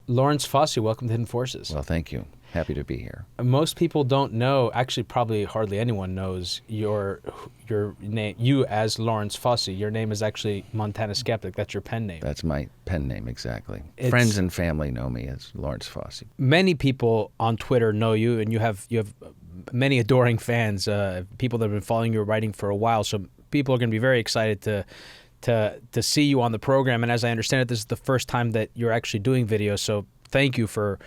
Lawrence Fossi, welcome to Hidden Forces. Well, thank you. Happy to be here. Most people don't know, actually probably hardly anyone knows your name. You as Lawrence Fossi, your name is actually Montana Skeptic. That's your pen name. That's my pen name, exactly. Friends and family know me as Lawrence Fossi. Many people on Twitter know you, and you have many adoring fans, people that have been following your writing for a while. So people are going to be very excited to see you on the program. And as I understand it, this is the first time that you're actually doing videos. So thank you for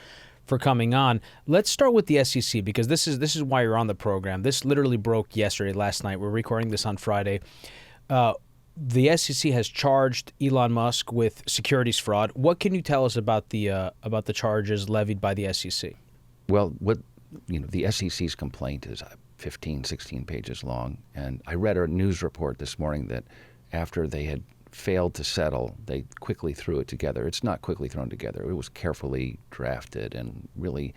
coming on. Let's start with the SEC, because this is why you're on the program. This literally broke last night. We're recording this on Friday. The SEC has charged Elon Musk with securities fraud. What can you tell us about the charges levied by the SEC? Well, the SEC's complaint is 15, 16 pages long, and I read a news report this morning that after they had failed to settle, they quickly threw it together. It's not quickly thrown together. It was carefully drafted, and really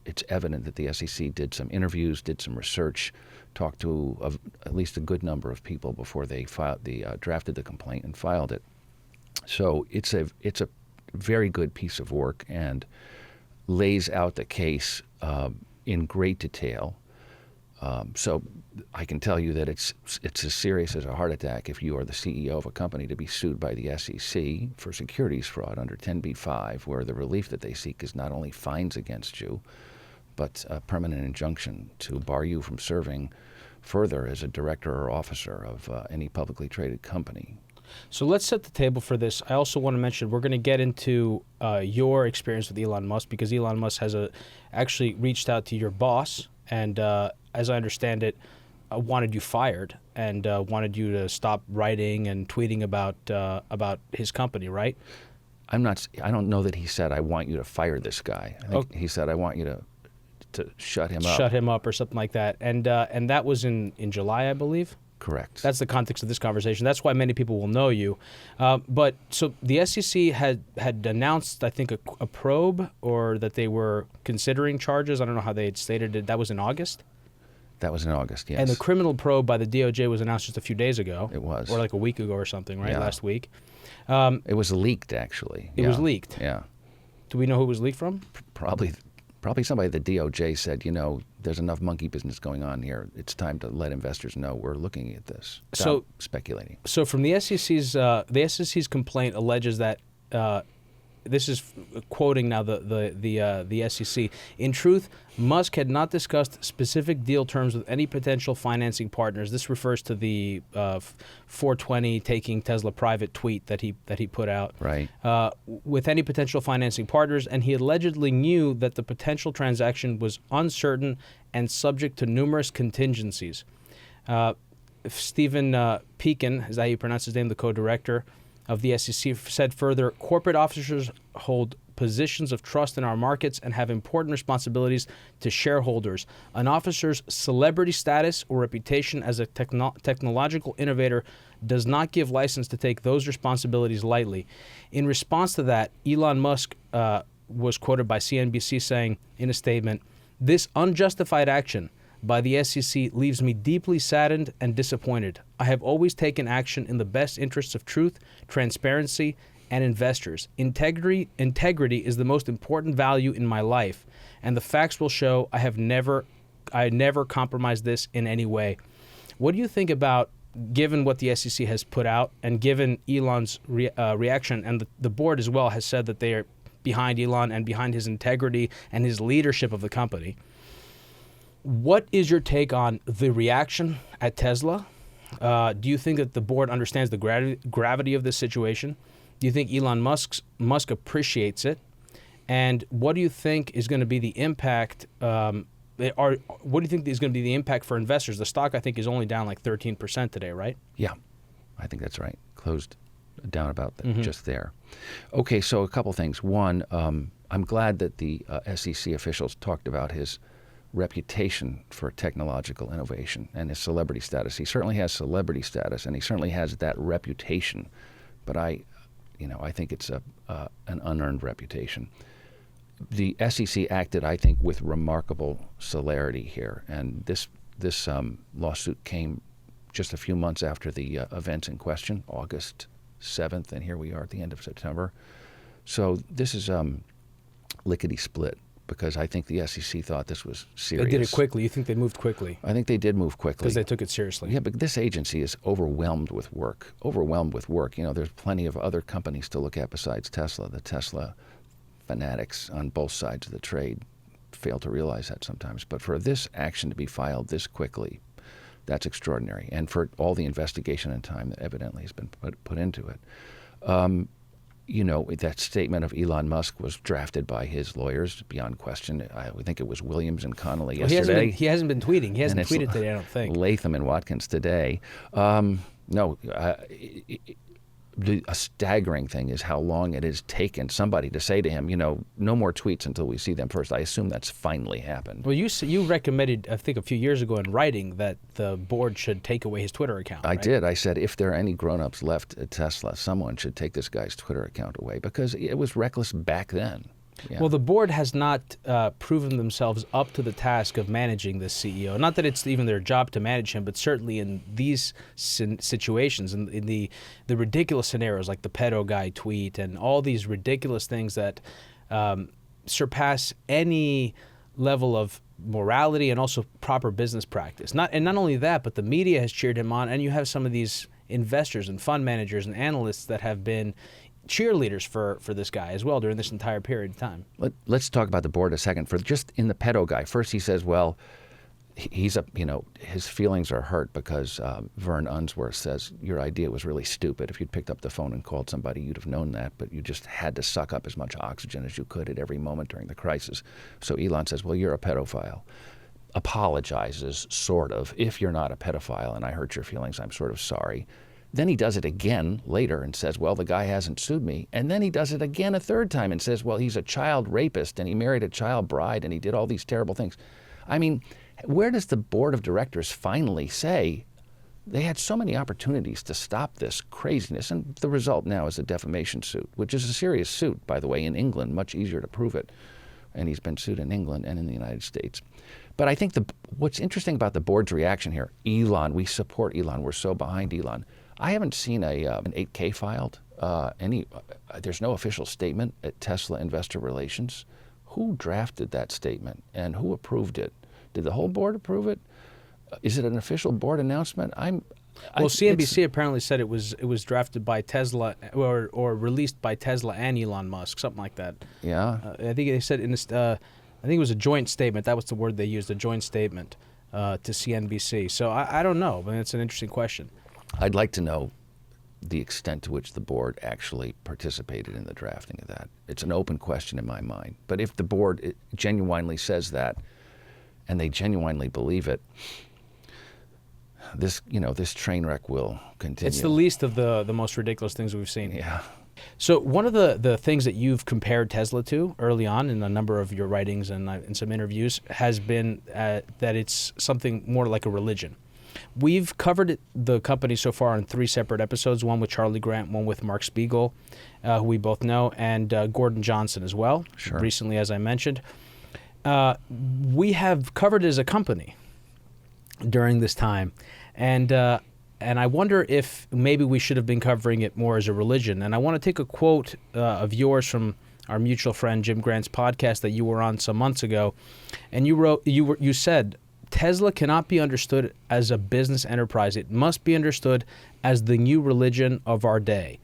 it's evident that the SEC did some interviews, did some research, talked to at least a good number of people before they drafted the complaint and filed it. So it's a very good piece of work and lays out the case in great detail. So I can tell you that it's as serious as a heart attack if you are the CEO of a company to be sued by the SEC for securities fraud under 10b-5, where the relief that they seek is not only fines against you, but a permanent injunction to bar you from serving further as a director or officer of any publicly traded company. So let's set the table for this. I also want to mention we're going to get into your experience with Elon Musk, because Elon Musk has actually reached out to your boss and, as I understand it, wanted you fired and wanted you to stop writing and tweeting about his company, right? I don't know that he said, I want you to fire this guy. I think he said, I want you to shut him up. Shut him up or something like that. And that was in July, I believe? Correct. That's the context of this conversation. That's why many people will know you. But so the SEC had announced, I think, a probe, or that they were considering charges. I don't know how they had stated it. That was in August? That was in August, yes. And the criminal probe by the DOJ was announced just a few days ago. It was. Or like a week ago or something, right? Yeah. Last week. It was leaked, actually. It was leaked? Yeah. Do we know who it was leaked from? Probably somebody at the DOJ said, there's enough monkey business going on here. It's time to let investors know we're looking at this. Stop speculating. So from the SEC's complaint alleges that, this is quoting now the SEC. In truth, Musk had not discussed specific deal terms with any potential financing partners. This refers to the 420 taking Tesla private tweet that he put out. Right. With any potential financing partners, and he allegedly knew that the potential transaction was uncertain and subject to numerous contingencies. Stephen Pekin, is that how you pronounce his name, the co-director of the SEC, said further, corporate officers hold positions of trust in our markets and have important responsibilities to shareholders. An officer's celebrity status or reputation as a technological innovator does not give license to take those responsibilities lightly. In response to that, Elon Musk was quoted by CNBC saying in a statement, "This unjustified action by the SEC leaves me deeply saddened and disappointed. I have always taken action in the best interests of truth, transparency, and investors. Integrity is the most important value in my life, and the facts will show I never compromised this in any way." What do you think about, given what the SEC has put out, and given Elon's reaction, and the board as well has said that they are behind Elon and behind his integrity and his leadership of the company? What is your take on the reaction at Tesla? Do you think that the board understands the gravity of this situation? Do you think Elon Musk appreciates it? And what do you think is going to be the impact? What do you think is going to be the impact for investors? The stock, I think, is only down like 13% today, right? Yeah, I think that's right. Closed down about just there. Okay, so a couple things. One, I'm glad that the SEC officials talked about his reputation for technological innovation and his celebrity status. He certainly has celebrity status, and he certainly has that reputation. But I think it's an unearned reputation. The SEC acted, I think, with remarkable celerity here, and this lawsuit came just a few months after the events in question, August 7th, and here we are at the end of September. So this is lickety-split, because I think the SEC thought this was serious. They did it quickly. You think they moved quickly? I think they did move quickly. Because they took it seriously. Yeah, but this agency is overwhelmed with work. There's plenty of other companies to look at besides Tesla. The Tesla fanatics on both sides of the trade fail to realize that sometimes. But for this action to be filed this quickly, that's extraordinary. And for all the investigation and time that evidently has been put into it. That statement of Elon Musk was drafted by his lawyers, beyond question. I think it was Williams and Connolly yesterday. He hasn't been tweeting. He hasn't tweeted today, I don't think. Latham and Watkins today. A staggering thing is how long it has taken somebody to say to him, no more tweets until we see them first. I assume that's finally happened. Well, you recommended, I think a few years ago in writing, that the board should take away his Twitter account. I did. I said, if there are any grown-ups left at Tesla, someone should take this guy's Twitter account away, because it was reckless back then. Yeah. Well, the board has not proven themselves up to the task of managing this CEO. Not that it's even their job to manage him, but certainly in these situations, in the ridiculous scenarios like the pedo guy tweet and all these ridiculous things that surpass any level of morality and also proper business practice. Not only that, but the media has cheered him on, and you have some of these investors and fund managers and analysts that have been cheerleaders for this guy as well during this entire period of time. Let's talk about the board a second. For just in the pedo guy, first he says, well, his feelings are hurt because Vern Unsworth says your idea was really stupid. If you'd picked up the phone and called somebody, you'd have known that, but you just had to suck up as much oxygen as you could at every moment during the crisis. So Elon says, well, you're a pedophile. Apologizes, sort of. If you're not a pedophile and I hurt your feelings, I'm sort of sorry. Then he does it again later and says, well, the guy hasn't sued me. And then he does it again a third time and says, well, he's a child rapist and he married a child bride and he did all these terrible things. I mean, where does the board of directors finally say they had so many opportunities to stop this craziness? And the result now is a defamation suit, which is a serious suit, by the way, in England, much easier to prove it. And he's been sued in England and in the United States. But I think what's interesting about the board's reaction here, Elon, we support Elon, we're so behind Elon. I haven't seen an 8K filed. There's no official statement at Tesla Investor Relations. Who drafted that statement and who approved it? Did the whole board approve it? Is it an official board announcement? CNBC apparently said it was drafted by Tesla or released by Tesla and Elon Musk, something like that. Yeah. I think they said I think it was a joint statement. That was the word they used, a joint statement to CNBC. So I don't know. I mean, it's an interesting question. I'd like to know the extent to which the board actually participated in the drafting of that. It's an open question in my mind. But if the board genuinely says that, and they genuinely believe it, this train wreck will continue. It's the least of the most ridiculous things we've seen. Yeah. So one of the things that you've compared Tesla to early on in a number of your writings and in some interviews has been that it's something more like a religion. We've covered the company so far in 3 separate episodes, one with Charlie Grant, one with Mark Spiegel, who we both know, and Gordon Johnson as well, sure. Recently, as I mentioned. We have covered it as a company during this time, and I wonder if maybe we should have been covering it more as a religion. And I want to take a quote of yours from our mutual friend Jim Grant's podcast that you were on some months ago, and you said, Tesla cannot be understood as a business enterprise. It must be understood as the new religion of our day.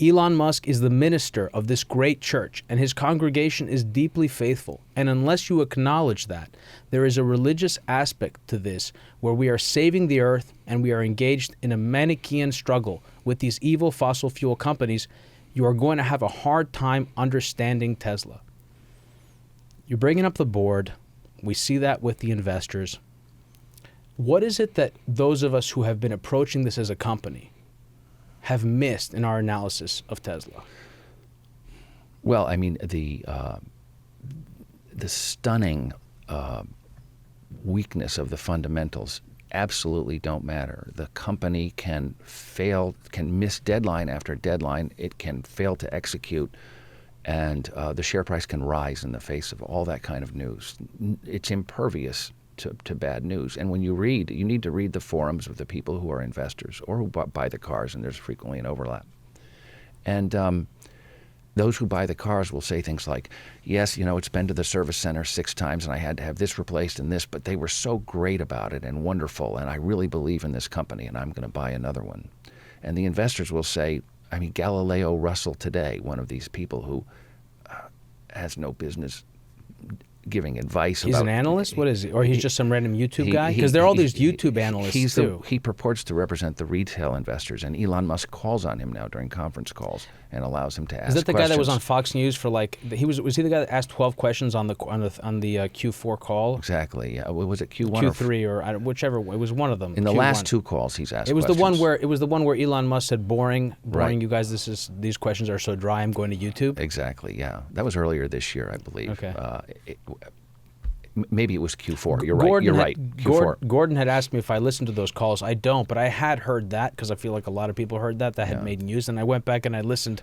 Elon Musk is the minister of this great church, and his congregation is deeply faithful. And unless you acknowledge that, there is a religious aspect to this where we are saving the earth and we are engaged in a Manichaean struggle with these evil fossil fuel companies, you are going to have a hard time understanding Tesla. You're bringing up the board. We see that with the investors. What is it that those of us who have been approaching this as a company have missed in our analysis of Tesla? Well, I mean, the stunning weakness of the fundamentals absolutely don't matter. The company can fail, can miss deadline after deadline. It can fail to execute, and the share price can rise in the face of all that kind of news. It's impervious to bad news. And when you read, you need to read the forums of the people who are investors or who buy the cars, and there's frequently an overlap. And those who buy the cars will say things like, yes, it's been to the service center 6 times and I had to have this replaced and this, but they were so great about it and wonderful, and I really believe in this company and I'm going to buy another one. And the investors will say, Galileo Russell today, one of these people who has no business giving advice He's an analyst? What is he? Or he's just some random YouTube guy? Because there are all these YouTube analysts too. He purports to represent the retail investors, and Elon Musk calls on him now during conference calls and allows him to ask questions. Is that the guy that was on Fox News for was he the guy that asked 12 questions on the Q4 call? Exactly. Yeah. Was it Q1 Q3 or whichever? It was one of them. In the last 2 calls, he's asked. It was questions. the one where Elon Musk said, "Boring, Right. you guys. These questions are so dry. I'm going to YouTube." Exactly. Yeah, that was earlier this year, I believe. Okay. Maybe it was Q4. You're right. Q4. Gordon had asked me if I listened to those calls. I don't, but I had heard that because I feel like a lot of people heard that had made news. And I went back and I listened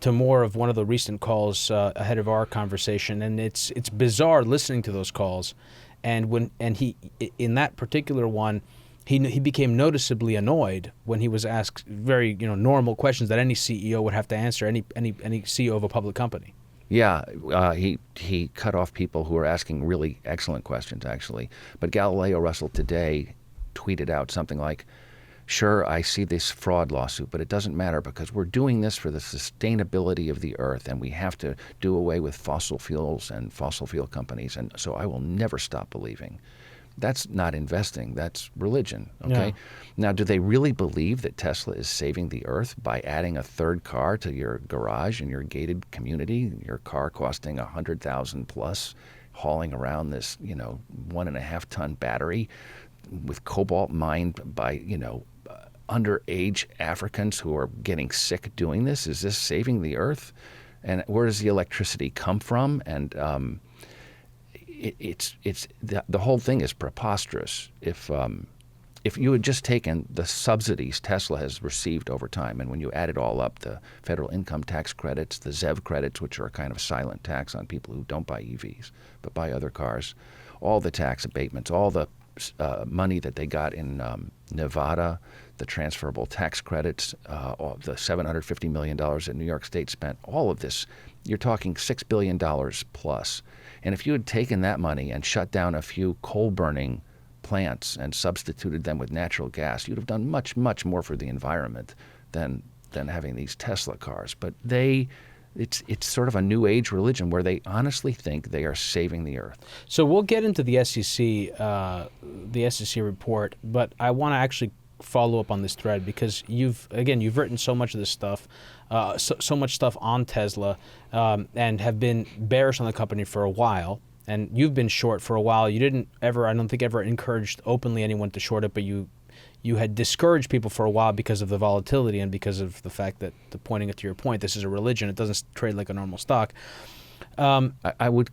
to more of one of the recent calls ahead of our conversation. And it's bizarre listening to those calls. And he in that particular one, he became noticeably annoyed when he was asked very normal questions that any CEO would have to answer, any CEO of a public company. Yeah, he cut off people who were asking really excellent questions, actually. But Galileo Russell today tweeted out something like, sure, I see this fraud lawsuit, but it doesn't matter because we're doing this for the sustainability of the earth, and we have to do away with fossil fuels and fossil fuel companies, and so I will never stop believing. That's not investing. That's religion, okay? Yeah. Now, do they really believe that Tesla is saving the earth by adding a 3rd car to your garage in your gated community, your car costing $100,000 plus, hauling around this, 1.5-ton battery with cobalt mined by, underage Africans who are getting sick doing this? Is this saving the earth? And where does the electricity come from? And the whole thing is preposterous. If you had just taken the subsidies Tesla has received over time, and when you add it all up, the federal income tax credits, the ZEV credits, which are a kind of silent tax on people who don't buy EVs but buy other cars, all the tax abatements, all the money that they got in Nevada, the transferable tax credits, all the $750 million that New York State spent, all of this, you're talking $6 billion plus. And if you had taken that money and shut down a few coal-burning plants and substituted them with natural gas, you'd have done much, much more for the environment than having these Tesla cars. But it's sort of a new age religion where they honestly think they are saving the earth. So we'll get into the SEC report, but I want to actually follow up on this thread because you've written so much of this stuff, so much stuff on Tesla, and have been bearish on the company for a while. And you've been short for a while. You didn't ever, I don't think ever encouraged openly anyone to short it, but you had discouraged people for a while because of the volatility and because of the fact that, pointing it to your point, this is a religion. It doesn't trade like a normal stock. I would,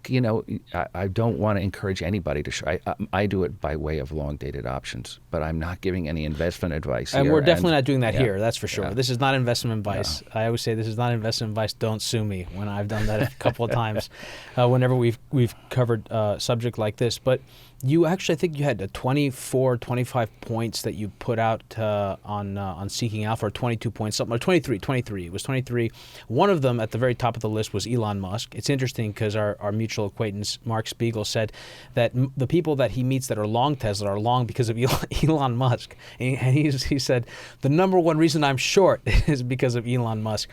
I don't want to encourage anybody to I do it by way of long-dated options, but I'm not giving any investment advice and here. we're definitely not doing that here, that's for sure. Yeah. This is not investment advice. Yeah. I always say this is not investment advice. Don't sue me when I've done that a couple of times whenever we've covered a subject like this. But you actually, I think you had 25 points that you put out on Seeking Alpha, or 22 points, something, or 23. It was 23. One of them at the very top of the list was Elon Musk. It's interesting because our mutual acquaintance, Mark Spiegel, said that the people that he meets that are long Tesla are long because of Elon Musk. And he said, the number one reason I'm short is because of Elon Musk.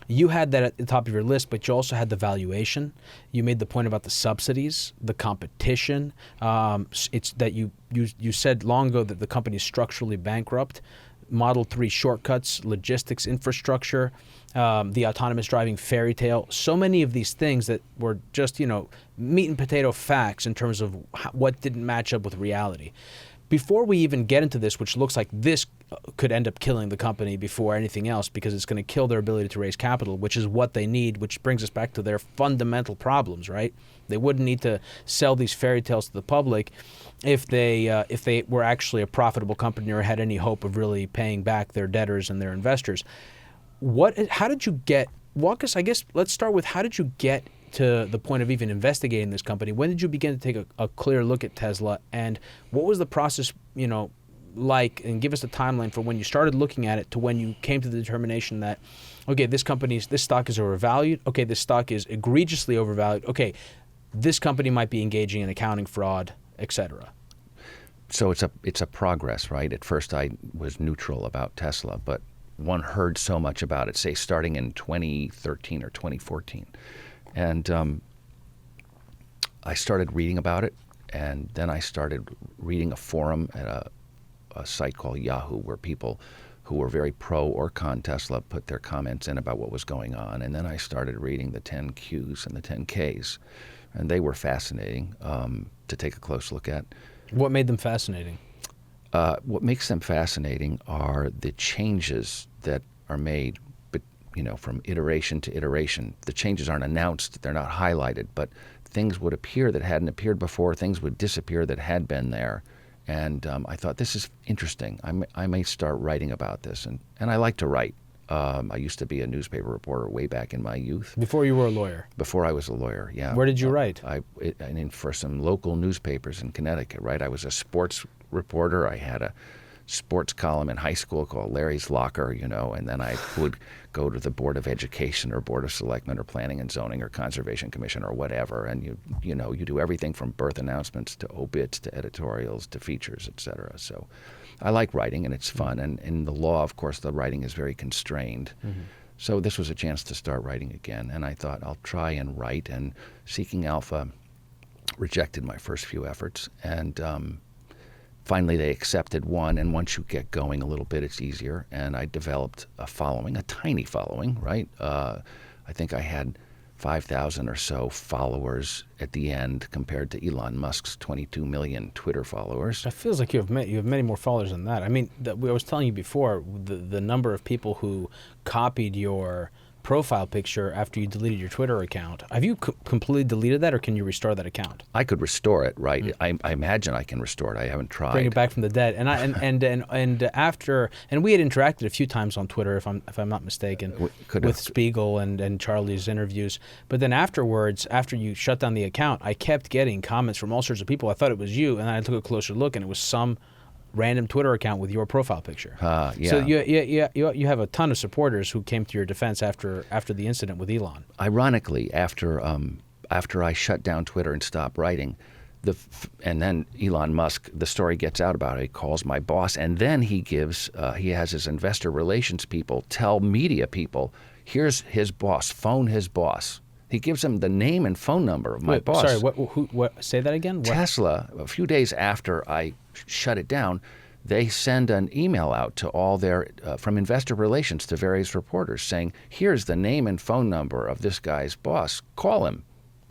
You had that at the top of your list, but you also had the valuation. You made the point about the subsidies, the competition. It's that you said long ago that the company is structurally bankrupt. Model 3 shortcuts, logistics infrastructure, the autonomous driving fairy tale. So many of these things that were just, meat and potato facts in terms of what didn't match up with reality. Before we even get into this, which looks like this could end up killing the company before anything else because it's going to kill their ability to raise capital, which is what they need, which brings us back to their fundamental problems, right? They wouldn't need to sell these fairy tales to the public if they were actually a profitable company or had any hope of really paying back their debtors and their investors. How did you get, walk us, I guess, let's start with how did you get to the point of even investigating this company? When did you begin to take a clear look at Tesla, and what was the process, like, and give us a timeline for when you started looking at it to when you came to the determination that, okay, this stock is overvalued. Okay, this stock is egregiously overvalued. Okay, this company might be engaging in accounting fraud, etc. So it's a progress, right? At first I was neutral about Tesla, but one heard so much about it, say starting in 2013 or 2014. And I started reading about it, and then I started reading a forum at a site called Yahoo, where people who were very pro or con Tesla put their comments in about what was going on. And then I started reading the 10Qs and the 10Ks, and they were fascinating to take a close look at. What made them fascinating? What makes them fascinating are the changes that are made, but from iteration to iteration. The changes aren't announced; they're not highlighted, but things would appear that hadn't appeared before. Things would disappear that had been there, and I thought, this is interesting. I may start writing about this, and I like to write. I used to be a newspaper reporter way back in my youth. Before you were a lawyer? Before I was a lawyer, yeah. Where did you write? For some local newspapers in Connecticut, right? I was a sports reporter. I had a sports column in high school called Larry's Locker, and then I would go to the Board of Education or Board of Selectmen or Planning and Zoning or Conservation Commission or whatever, and you do everything from birth announcements to obits to editorials to features, etc. So I like writing, and it's fun. And in the law, of course, the writing is very constrained. Mm-hmm. So this was a chance to start writing again. And I thought, I'll try and write. And Seeking Alpha rejected my first few efforts. And finally, they accepted one. And once you get going a little bit, it's easier. And I developed a following, a tiny following, right? I think I had 5,000 or so followers at the end, compared to Elon Musk's 22 million Twitter followers. It feels like you have many more followers than that. I mean, I was telling you before, the number of people who copied your profile picture after you deleted your Twitter account. Have you completely deleted that, or can you restore that account? I could restore it, right? Mm. I imagine I can restore it. I haven't tried. Bring it back from the dead. And after we had interacted a few times on Twitter, if I'm not mistaken, with Spiegel and Charlie's interviews. But then afterwards, after you shut down the account, I kept getting comments from all sorts of people. I thought it was you, and then I took a closer look, and it was some random Twitter account with your profile picture. Yeah. So you have a ton of supporters who came to your defense after the incident with Elon. Ironically, after I shut down Twitter and stopped writing, and then Elon Musk, the story gets out about it. He calls my boss, and then he has his investor relations people tell media people, here's his boss, phone his boss. He gives them the name and phone number of my boss. Sorry, what? Say that again? What? Tesla, a few days after I shut it down, they send an email out to all their, from investor relations to various reporters saying, here's the name and phone number of this guy's boss. Call him.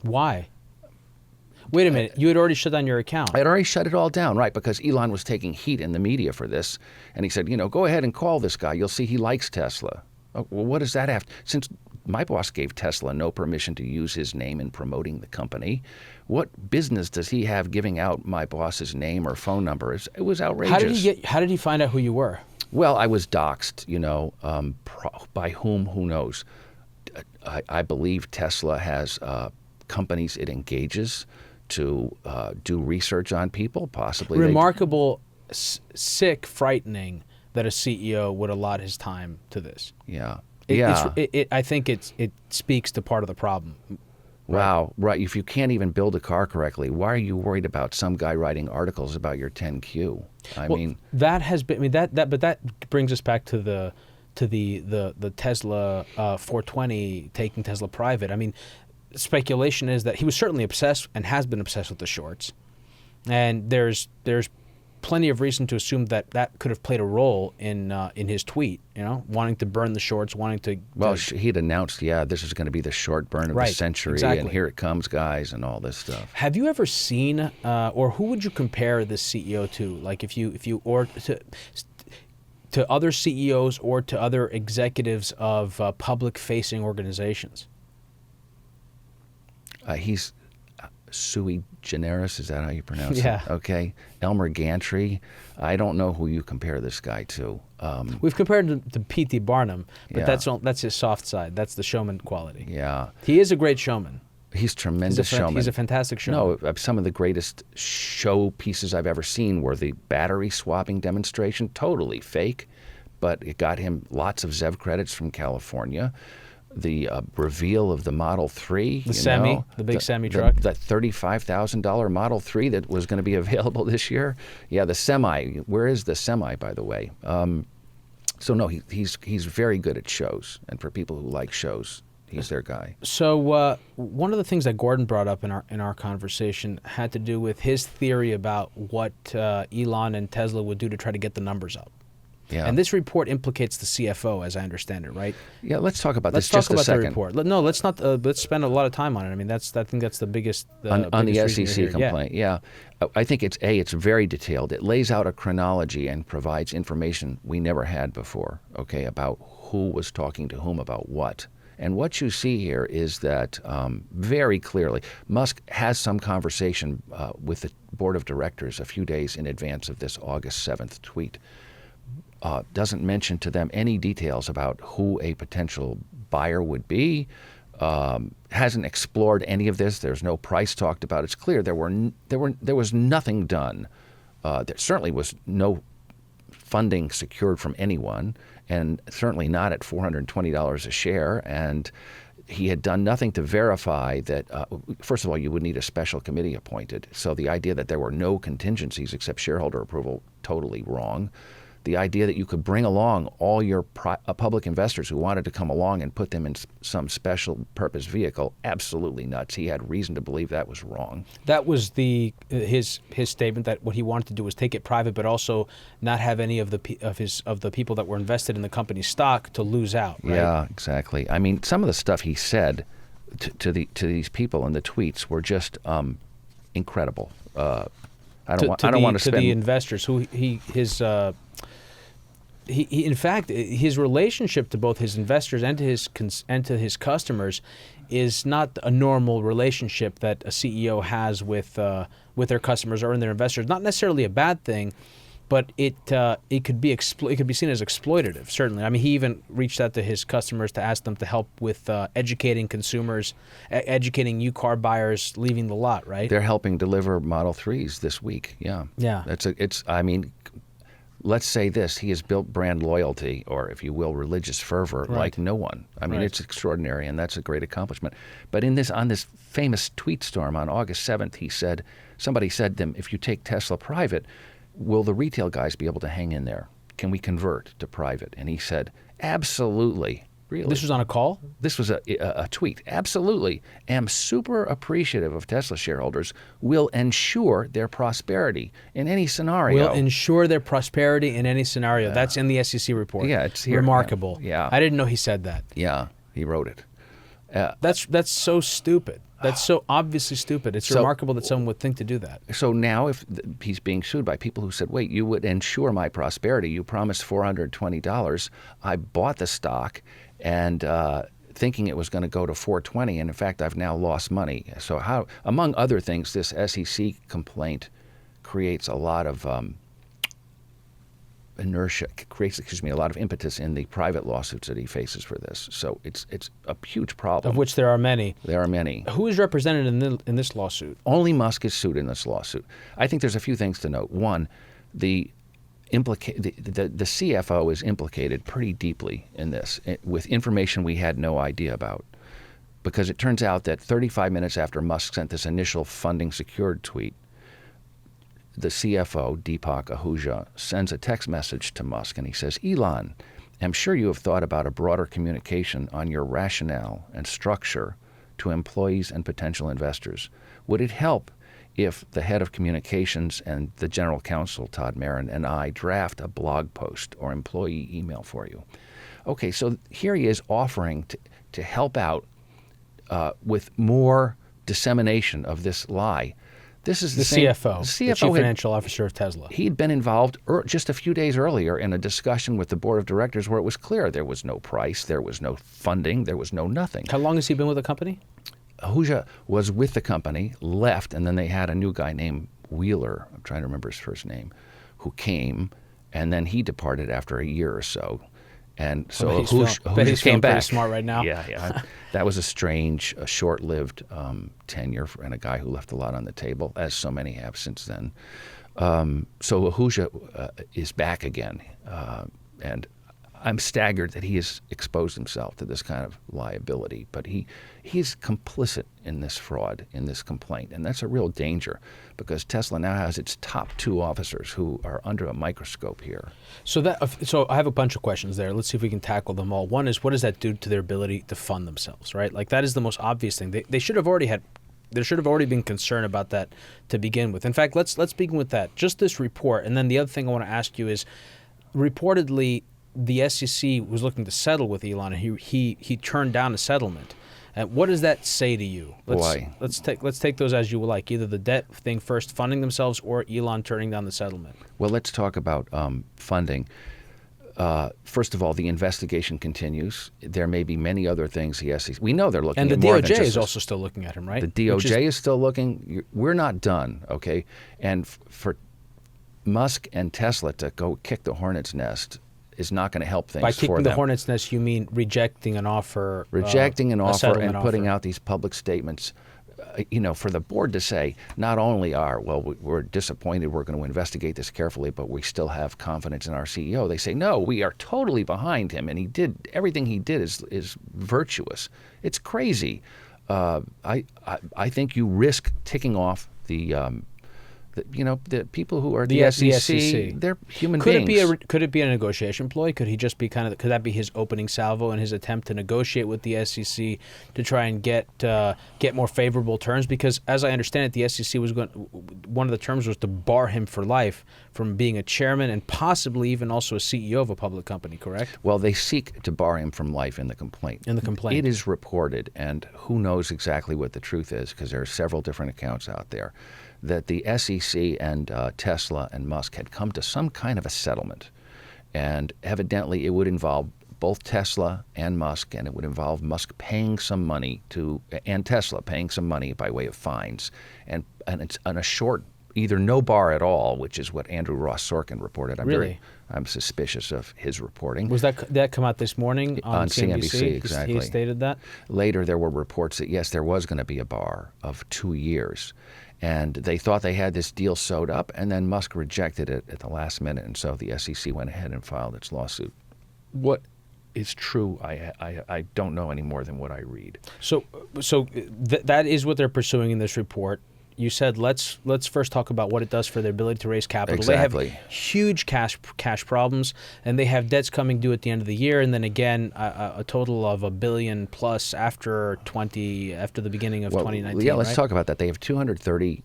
Why? Wait a minute. You had already shut down your account. I had already shut it all down, right, because Elon was taking heat in the media for this. And he said, go ahead and call this guy. You'll see he likes Tesla. Oh, well, what does that have? Since my boss gave Tesla no permission to use his name in promoting the company, what business does he have giving out my boss's name or phone number? It was outrageous. How did he find out who you were? Well, I was doxed, by whom, who knows. I believe Tesla has companies it engages to do research on people, possibly. Remarkable, sick, frightening that a CEO would allot his time to this. Yeah. I think it speaks to part of the problem. Wow, right. If you can't even build a car correctly, why are you worried about some guy writing articles about your 10Q? That brings us back to the Tesla 420 taking Tesla private. I mean, speculation is that he was certainly obsessed and has been obsessed with the shorts, and there's plenty of reason to assume that could have played a role in his tweet, wanting to burn the shorts, wanting to... Well, he'd announced, this is going to be the short burn of the century, exactly. And here it comes, guys, and all this stuff. Have you ever seen, or who would you compare this CEO to? Like to other CEOs or to other executives of public-facing organizations? He's sui generis, is that how you pronounce it? Yeah. Okay. Elmer Gantry. I don't know who you compare this guy to. We've compared him to P.T. Barnum, but that's his soft side. That's the showman quality. Yeah. He is a great showman. He's tremendous showman. He's a fantastic showman. No, some of the greatest show pieces I've ever seen were the battery swapping demonstration, totally fake, but it got him lots of ZEV credits from California. The reveal of the Model 3. The big semi truck. That $35,000 Model 3 that was going to be available this year. Yeah, the semi. Where is the semi, by the way? So no, he's very good at shows, and for people who like shows, he's their guy. So one of the things that Gordon brought up in our conversation had to do with his theory about what Elon and Tesla would do to try to get the numbers up. Yeah. And this report implicates the CFO, as I understand it, right? Yeah, let's talk about this just a second. Let's talk about the report. No, let's not. Let's spend a lot of time on it. I mean, I think that's the biggest on the biggest SEC complaint. Yeah. I think it's very detailed. It lays out a chronology and provides information we never had before. Okay, about who was talking to whom about what. And what you see here is that very clearly, Musk has some conversation with the board of directors a few days in advance of this August 7th tweet. Doesn't mention to them any details about who a potential buyer would be. Hasn't explored any of this. There's no price talked about. It's clear there was nothing done. There certainly was no funding secured from anyone, and certainly not at $420 a share. And he had done nothing to verify that. First of all, you would need a special committee appointed. So the idea that there were no contingencies except shareholder approval, totally wrong. The idea that you could bring along all your public investors who wanted to come along and put them in some special purpose vehicle, absolutely nuts. He had reason to believe that was wrong. That was his statement, that what he wanted to do was take it private, but also not have any of the people that were invested in the company's stock to lose out. Right? Yeah, exactly. I mean, some of the stuff he said to these people in the tweets were just incredible. I don't want to spend to the investors who He, in fact, his relationship to both his investors and to his customers is not a normal relationship that a CEO has with their customers or their investors. Not necessarily a bad thing, but it could be seen as exploitative. Certainly, I mean, he even reached out to his customers to ask them to help with educating consumers, educating new car buyers leaving the lot. Right? They're helping deliver Model 3s this week. Yeah. Yeah. I mean, let's say this: he has built brand loyalty, or if you will, religious fervor, like no one. I mean, it's extraordinary, and that's a great accomplishment. But on this famous tweet storm on August 7th, somebody said to him, if you take Tesla private, will the retail guys be able to hang in there? Can we convert to private? And he said, absolutely. Really? This was on a call? This was a tweet. Absolutely. Am super appreciative of Tesla shareholders. Will ensure their prosperity in any scenario. Will ensure their prosperity in any scenario. That's in the SEC report. Yeah, it's here. Remarkable. Yeah. I didn't know he said that. Yeah, he wrote it. That's so stupid. That's so obviously stupid. It's remarkable that someone would think to do that. So now if he's being sued by people who said, wait, you would ensure my prosperity. You promised $420. I bought the stock and thinking it was going to go to $420. And in fact, I've now lost money. So how, among other things, this SEC complaint creates a lot of inertia, a lot of impetus in the private lawsuits that he faces for this. So it's a huge problem. Of which there are many. There are many. Who is represented in this lawsuit? Only Musk is sued in this lawsuit. I think there's a few things to note. One, the CFO is implicated pretty deeply in this with information we had no idea about. Because it turns out that 35 minutes after Musk sent this initial funding secured tweet, the CFO, Deepak Ahuja, sends a text message to Musk, and he says, Elon, I'm sure you have thought about a broader communication on your rationale and structure to employees and potential investors. Would it help if the head of communications and the general counsel, Todd Marin, and I draft a blog post or employee email for you? Okay, so here he is offering to help out with more dissemination of this lie. This is the CFO, CFO, the Chief Financial Officer of Tesla. He'd been involved just a few days earlier in a discussion with the board of directors where it was clear there was no price, there was no funding, there was no nothing. How long has he been with the company? Ahuja was with the company, left, and then they had a new guy named Wheeler, I'm trying to remember his first name, who came, and then he departed after a year or so. And so bet he's feeling came pretty back. smart right now. Yeah. That was a strange, short-lived tenure and a guy who left a lot on the table, as so many have since then. So Ahuja is back again, and I'm staggered that he has exposed himself to this kind of liability. But he's complicit in this fraud, in this complaint, and that's a real danger because Tesla now has its top 2 officers who are under a microscope here. So I have a bunch of questions there. Let's see if we can tackle them all. One is, what does that do to their ability to fund themselves, right? Like, that is the most obvious thing. They should have already there should have already been concern about that to begin with. In fact, let's begin with that. Just this report, and then the other thing I want to ask you is, reportedly, the SEC was looking to settle with Elon, and he turned down a settlement. What does that say to you? Let's take those as you will like. Either the debt thing first, funding themselves, or Elon turning down the settlement. Well, let's talk about funding. First of all, the investigation continues. There may be many other things the SEC. We know they're looking and at the more DOJ than just is also still looking at him, right? The DOJ is still looking. We're not done, okay? And for Musk and Tesla to go kick the hornet's nest is not going to help things for them. By kicking the hornet's nest, you mean rejecting an offer? Rejecting an offer and putting out these public statements. For the board to say, not only we're disappointed, we're going to investigate this carefully, but we still have confidence in our CEO. They say, no, we are totally behind him, and everything he did is virtuous. It's crazy. I think you risk ticking off the people who are the SEC, they're human beings. Could it be a negotiation ploy? Could he just be could that be his opening salvo in his attempt to negotiate with the SEC to try and get more favorable terms? Because as I understand it, the SEC was one of the terms was to bar him for life from being a chairman and possibly even also a CEO of a public company, correct? Well, they seek to bar him from life in the complaint. It is reported, and who knows exactly what the truth is, because there are several different accounts out there, that the SEC and Tesla and Musk had come to some kind of a settlement. And evidently it would involve both Tesla and Musk, and it would involve Musk paying some money and Tesla paying some money by way of fines. And it's on a short, either no bar at all, which is what Andrew Ross Sorkin reported. I'm suspicious of his reporting. Was that come out this morning on CNBC? Exactly. He stated that? Later there were reports that, yes, there was going to be a bar of 2 years. And they thought they had this deal sewed up, and then Musk rejected it at the last minute, and so the SEC went ahead and filed its lawsuit. What is true, I don't know any more than what I read. So that is what they're pursuing in this report. You said let's first talk about what it does for their ability to raise capital. Exactly. They have huge cash problems, and they have debts coming due at the end of the year, and then again a total of $1 billion plus after the beginning of 2019. Yeah, let's talk about that. They have $230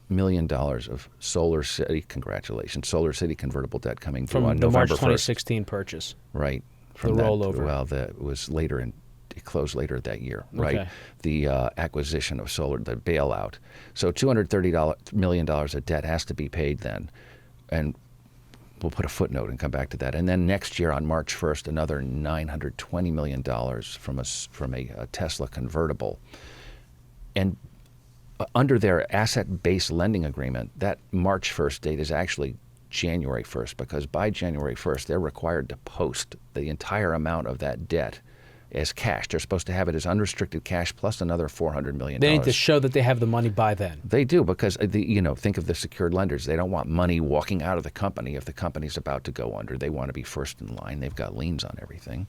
million of Solar City convertible debt coming due on the November March 2016 1st. purchase. Right. The rollover. Well, that was later it closed later that year, right? Okay. The acquisition of Solar, the bailout. So $230 million of debt has to be paid then. And we'll put a footnote and come back to that. And then next year on March 1st, another $920 million from a Tesla convertible. And under their asset-based lending agreement, that March 1st date is actually January 1st, because by January 1st, they're required to post the entire amount of that debt as cash. They're supposed to have it as unrestricted cash plus another $400 million. They need to show that they have the money by then. They do, because think of the secured lenders. They don't want money walking out of the company if the company's about to go under. They want to be first in line. They've got liens on everything.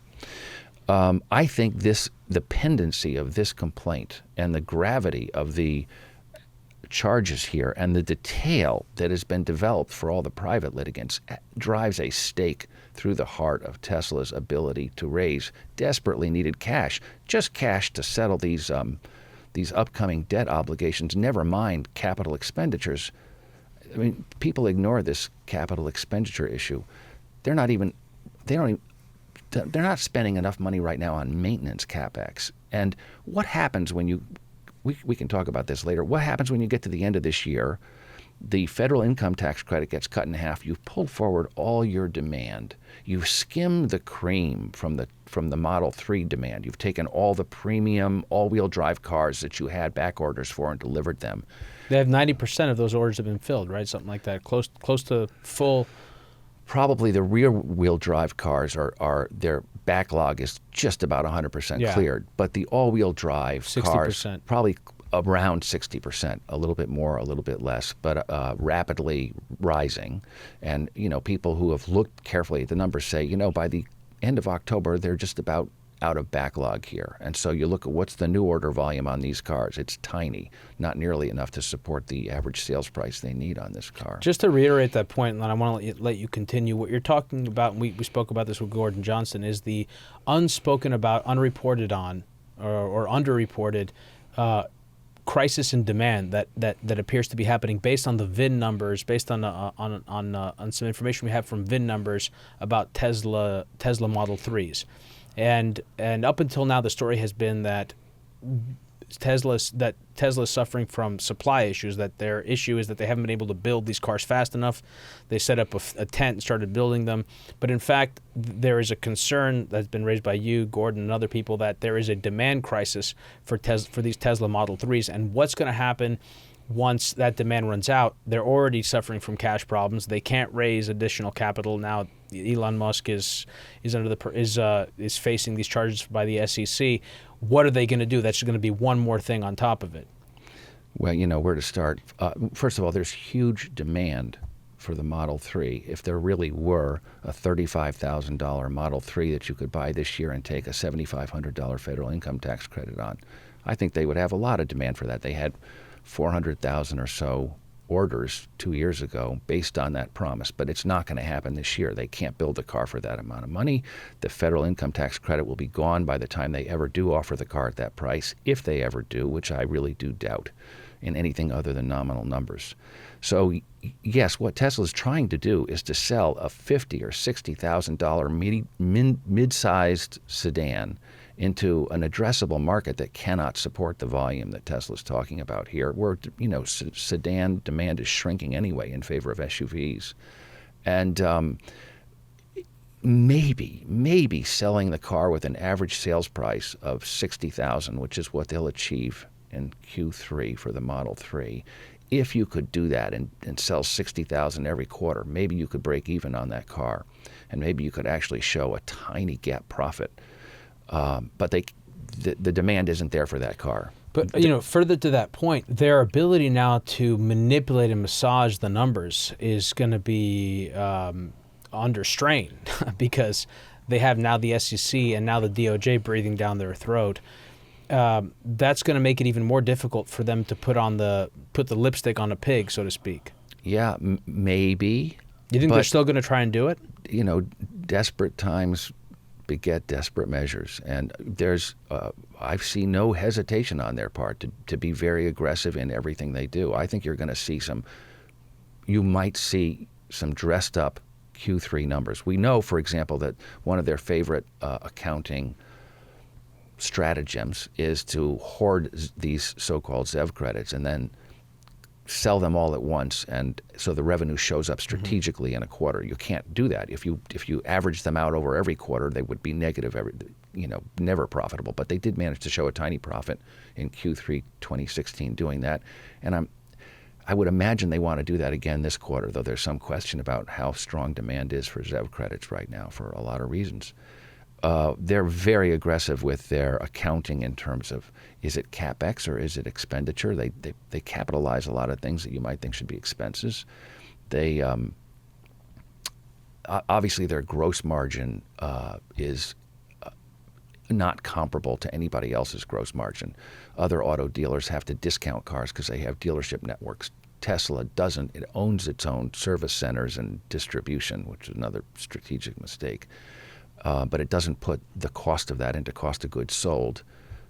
I think the pendency of this complaint and the gravity of the charges here and the detail that has been developed for all the private litigants drives a stake through the heart of Tesla's ability to raise desperately needed cash, just cash to settle these upcoming debt obligations, never mind capital expenditures. I mean, people ignore this capital expenditure issue. They're not spending enough money right now on maintenance CapEx. And what happens when we can talk about this later. What happens when you get to the end of this year? The federal income tax credit gets cut in half. You've pulled forward all your demand. You've skimmed the cream from the Model 3 demand. You've taken all the premium all-wheel drive cars that you had back orders for and delivered them. They have 90% of those orders have been filled, right? Something like that, close to full probably the rear-wheel drive cars are their backlog is just about 100% cleared, but the all-wheel drive 60%. cars probably around 60%, a little bit more, a little bit less, but rapidly rising. And people who have looked carefully at the numbers say, by the end of October, they're just about out of backlog here. And so you look at what's the new order volume on these cars. It's tiny, not nearly enough to support the average sales price they need on this car. Just to reiterate that point, and I want to let you continue, what you're talking about, and we spoke about this with Gordon Johnson, is the unspoken about, unreported on, or underreported crisis in demand that appears to be happening based on the VIN numbers, based on some information we have from VIN numbers about Tesla Model 3s. And up until now, the story has been that Tesla's suffering from supply issues, that their issue is that they haven't been able to build these cars fast enough. They set up a tent and started building them. But in fact, there is a concern that's been raised by you, Gordon, and other people that there is a demand crisis for these Tesla Model 3s. And what's going to happen once that demand runs out? They're already suffering from cash problems. They can't raise additional capital now. Elon Musk is facing these charges by the SEC. What are they going to do? That's going to be one more thing on top of it. Well, where to start. First of all, there's huge demand for the Model 3. If there really were a $35,000 Model 3 that you could buy this year and take a $7,500 federal income tax credit on, I think they would have a lot of demand for that. They had 400,000 or so orders 2 years ago based on that promise, but it's not going to happen this year. They can't build a car for that amount of money. The federal income tax credit will be gone by the time they ever do offer the car at that price, if they ever do, which I really do doubt in anything other than nominal numbers. So yes, what Tesla is trying to do is to sell a $50,000 or $60,000 mid-sized sedan into an addressable market that cannot support the volume that Tesla's talking about here, where sedan demand is shrinking anyway in favor of SUVs. And maybe selling the car with an average sales price of $60,000, which is what they'll achieve in Q3 for the Model 3. If you could do that and sell $60,000 every quarter, maybe you could break even on that car, and maybe you could actually show a tiny GAAP profit. But the demand isn't there for that car. But further to that point, their ability now to manipulate and massage the numbers is going to be under strain because they have now the SEC and now the DOJ breathing down their throat. That's going to make it even more difficult for them to put the lipstick on a pig, so to speak. Yeah, maybe. You think they're still going to try and do it? Desperate times beget desperate measures, and I've seen no hesitation on their part to be very aggressive in everything they do. I think you might see some dressed up Q3 numbers. We know, for example, that one of their favorite accounting stratagems is to hoard these so-called ZEV credits and then sell them all at once, and so the revenue shows up strategically in a quarter. You can't do that. If you average them out over every quarter, they would be negative, never profitable. But they did manage to show a tiny profit in Q3 2016 doing that, and I would imagine they want to do that again this quarter, though there's some question about how strong demand is for ZEV credits right now for a lot of reasons. They're very aggressive with their accounting in terms of, is it CapEx or is it expenditure? They capitalize a lot of things that you might think should be expenses. They obviously their gross margin is not comparable to anybody else's gross margin. Other auto dealers have to discount cars because they have dealership networks. Tesla doesn't. It owns its own service centers and distribution, which is another strategic mistake. But it doesn't put the cost of that into cost of goods sold.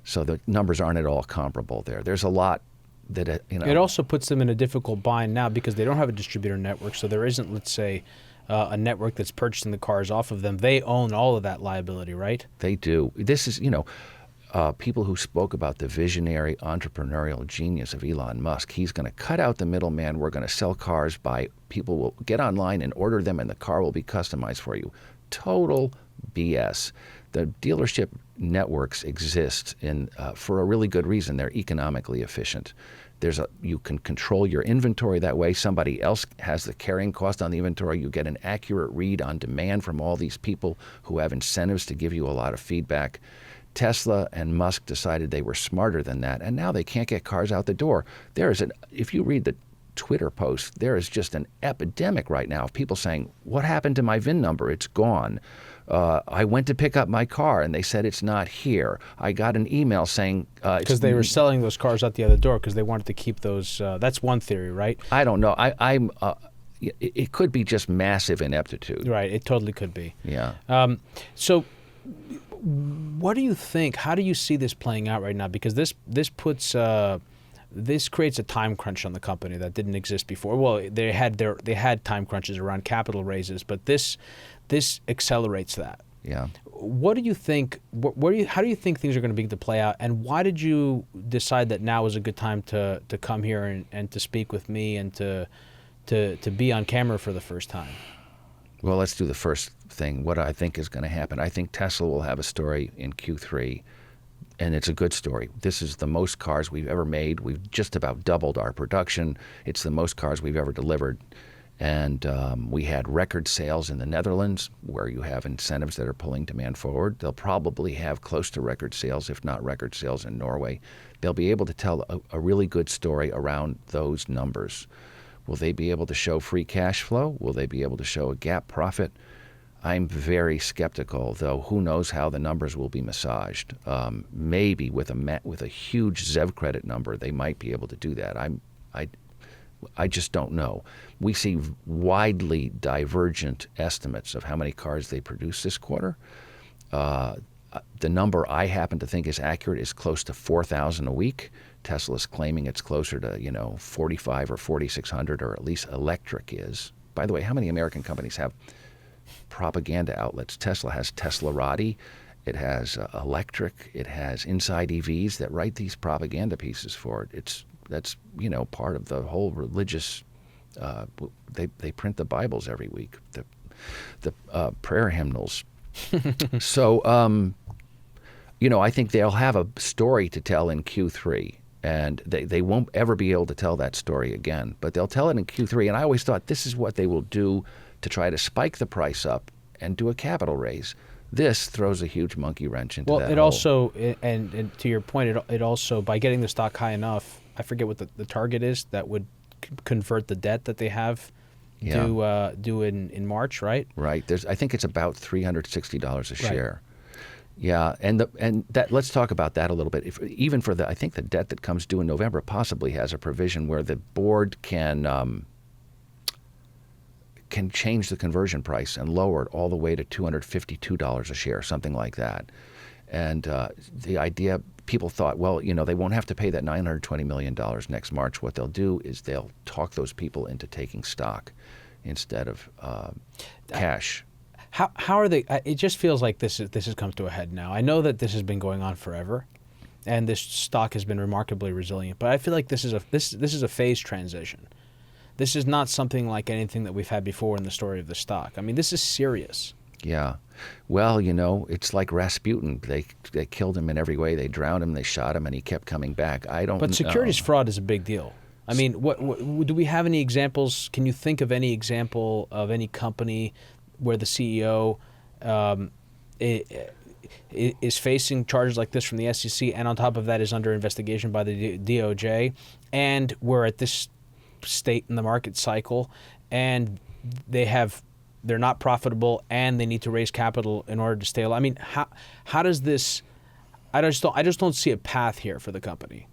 So the numbers aren't at all comparable there. There's a lot that, It also puts them in a difficult bind now because they don't have a distributor network. So there isn't, let's say, a network that's purchasing the cars off of them. They own all of that liability, right? They do. This is, people who spoke about the visionary entrepreneurial genius of Elon Musk. He's going to cut out the middleman. We're going to sell cars by people will get online and order them, and the car will be customized for you. Total BS. The dealership networks exist for a really good reason. They're economically efficient. You can control your inventory that way. Somebody else has the carrying cost on the inventory. You get an accurate read on demand from all these people who have incentives to give you a lot of feedback. Tesla and Musk decided they were smarter than that, and now they can't get cars out the door. If you read the Twitter post, there is just an epidemic right now of people saying, "What happened to my VIN number? It's gone. I went to pick up my car and they said it's not here. I got an email saying..." Because they were selling those cars out the other door because they wanted to keep those. That's one theory, right? I don't know. It could be just massive ineptitude. Right. It totally could be. Yeah. So what do you think? How do you see this playing out right now? Because this creates a time crunch on the company that didn't exist before. Well, they had time crunches around capital raises, but this accelerates that. Yeah. What do you think? How do you think things are going to begin to play out? And why did you decide that now was a good time to come here and to speak with me and to be on camera for the first time? Well, let's do the first thing. What I think is going to happen. I think Tesla will have a story in Q3. And it's a good story. This is the most cars we've ever made. We've just about doubled our production. It's the most cars we've ever delivered. And we had record sales in the Netherlands, where you have incentives that are pulling demand forward. They'll probably have close to record sales, if not record sales, in Norway. They'll be able to tell a really good story around those numbers. Will they be able to show free cash flow? Will they be able to show a GAAP profit? I'm very skeptical, though. Who knows how the numbers will be massaged? Maybe with a huge ZEV credit number, they might be able to do that. I just don't know. We see widely divergent estimates of how many cars they produce this quarter. The number I happen to think is accurate is close to 4,000 a week. Tesla's claiming it's closer to 45 or 4,600, or at least electric is. By the way, how many American companies have propaganda outlets? Tesla has Teslarati, it has Electric, it has Inside EVs that write these propaganda pieces for it. That's part of the whole religious. They print the Bibles every week, the prayer hymnals. So I think they'll have a story to tell in Q3. And they won't ever be able to tell that story again, but they'll tell it in Q3. And I always thought this is what they will do to try to spike the price up and do a capital raise. This throws a huge monkey wrench into that. Well, it also, and to your point, it also, by getting the stock high enough, I forget what the target is, that would convert the debt that they have due in March, right? Right. I think it's about $360 a share. Yeah, and that, let's talk about that a little bit. Even for I think the debt that comes due in November possibly has a provision where the board can change the conversion price and lower it all the way to $252 a share, something like that. And the idea, people thought, well, they won't have to pay that $920 million next March. What they'll do is they'll talk those people into taking stock instead of cash. How are they? It just feels like this has come to a head now. I know that this has been going on forever, and this stock has been remarkably resilient. But I feel like this is a phase transition. This is not something like anything that we've had before in the story of the stock. I mean, this is serious. Yeah. Well, it's like Rasputin. They killed him in every way. They drowned him. They shot him, and he kept coming back. But securities fraud is a big deal. I mean, what do we have any examples? Can you think of any example of any company where the CEO is facing charges like this from the SEC, and on top of that is under investigation by the DOJ, and we're at this state in the market cycle, and they're not profitable, and they need to raise capital in order to stay alive? I mean, how does this? I just don't see a path here for the company.